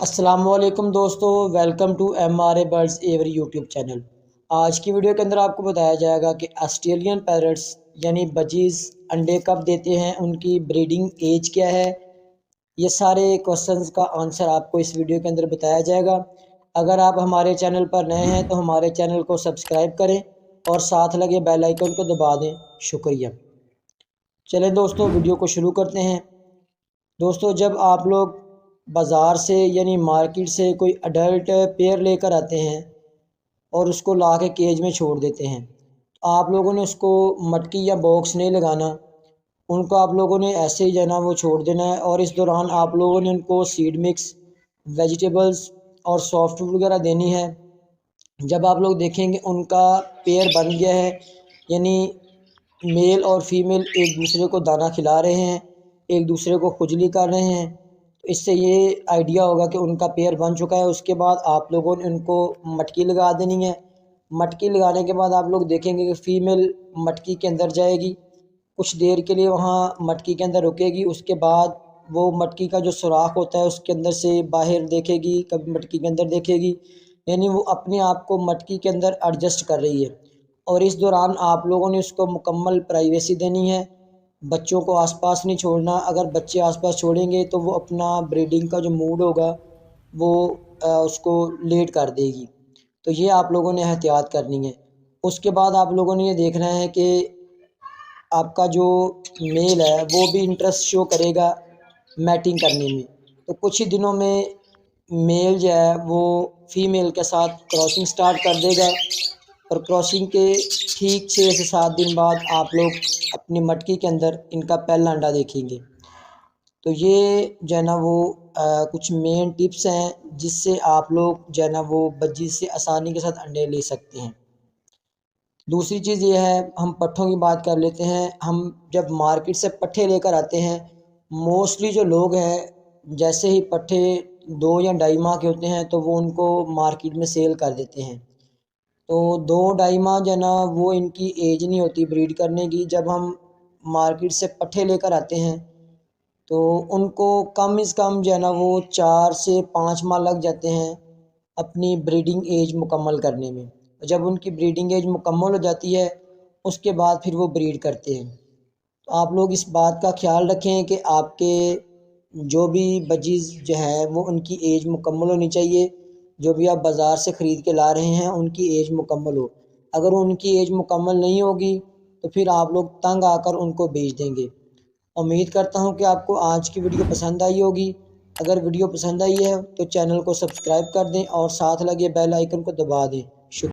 अस्सलामुअलैकुम दोस्तों, welcome to MRA birds aviary YouTube channel. आज की वीडियो के अंदर आपको बताया जाएगा कि ऑस्ट्रेलियन पैरट्स यानी बजीज़ अंडे कब देते हैं, उनकी ब्रीडिंग एज क्या है। ये सारे क्वेश्चंस का आंसर आपको इस वीडियो के अंदर बताया जाएगा। अगर आप हमारे चैनल पर नए हैं तो हमारे चैनल को सब्सक्राइब करें और साथ लगे बेल आइकन को दबा दें। शुक्रिया। चलें दोस्तों, वीडियो को शुरू करते हैं। दोस्तों, जब आप लोग बाज़ार से यानी मार्केट से कोई अडल्ट पेयर लेकर आते हैं और उसको ला के केज में छोड़ देते हैं, तो आप लोगों ने उसको मटकी या बॉक्स नहीं लगाना। उनको आप लोगों ने ऐसे ही जो है ना वो छोड़ देना है और इस दौरान आप लोगों ने उनको सीड मिक्स, वेजिटेबल्स और सॉफ्ट फूड वगैरह देनी है। जब आप लोग देखेंगे उनका पेयर बन गया है, यानी मेल और फीमेल एक दूसरे को दाना खिला रहे हैं, एक दूसरे को खुजली कर रहे हैं, तो इससे ये आइडिया होगा कि उनका पेयर बन चुका है। उसके बाद आप लोगों ने उनको मटकी लगा देनी है। मटकी लगाने के बाद आप लोग देखेंगे कि फ़ीमेल मटकी के अंदर जाएगी, कुछ देर के लिए वहाँ मटकी के अंदर रुकेगी। उसके बाद वो मटकी का जो सुराख होता है उसके अंदर से बाहर देखेगी, कभी मटकी के अंदर देखेगी, यानी वो अपने आप को मटकी के अंदर एडजस्ट कर रही है। और इस दौरान आप लोगों ने उसको मुकम्मल प्राइवेसी देनी है। बच्चों को आसपास नहीं छोड़ना। अगर बच्चे आसपास छोड़ेंगे तो वो अपना ब्रीडिंग का जो मूड होगा वो उसको लेट कर देगी। तो ये आप लोगों ने एहतियात करनी है। उसके बाद आप लोगों ने ये देखना है कि आपका जो मेल है वो भी इंटरेस्ट शो करेगा मैटिंग करने में। तो कुछ ही दिनों में मेल जो है वो फीमेल के साथ क्रॉसिंग स्टार्ट कर देगा और क्रॉसिंग के ठीक 6 से 7 दिन बाद आप लोग अपनी मटकी के अंदर इनका पहला अंडा देखेंगे। तो ये जो है ना वो कुछ मेन टिप्स हैं जिससे आप लोग जो है ना वो बज्जी से आसानी के साथ अंडे ले सकते हैं। दूसरी चीज़ ये है, हम पट्ठों की बात कर लेते हैं। हम जब मार्केट से पट्ठे लेकर आते हैं, मोस्टली जो लोग हैं जैसे ही पट्ठे 2 या ढाई माह के होते हैं तो वो उनको मार्केट में सेल कर देते हैं। तो 2 ढाई माह जो है ना वो इनकी एज नहीं होती ब्रीड करने की। जब हम मार्केट से पट्ठे लेकर आते हैं तो उनको कम से कम जो है ना वो 4 से 5 माह लग जाते हैं अपनी ब्रीडिंग एज मुकम्मल करने में। जब उनकी ब्रीडिंग एज मुकम्मल हो जाती है उसके बाद फिर वो ब्रीड करते हैं। तो आप लोग इस बात का ख्याल रखें कि आपके जो भी बजीज़ जो है वो उनकी एज मुकम्मल होनी चाहिए। जो भी आप बाज़ार से ख़रीद के ला रहे हैं उनकी एज मुकम्मल हो। अगर उनकी एज मुकम्मल नहीं होगी तो फिर आप लोग तंग आकर उनको बेच देंगे। उम्मीद करता हूँ कि आपको आज की वीडियो पसंद आई होगी। अगर वीडियो पसंद आई है तो चैनल को सब्सक्राइब कर दें और साथ लगे बेल आइकन को दबा दें।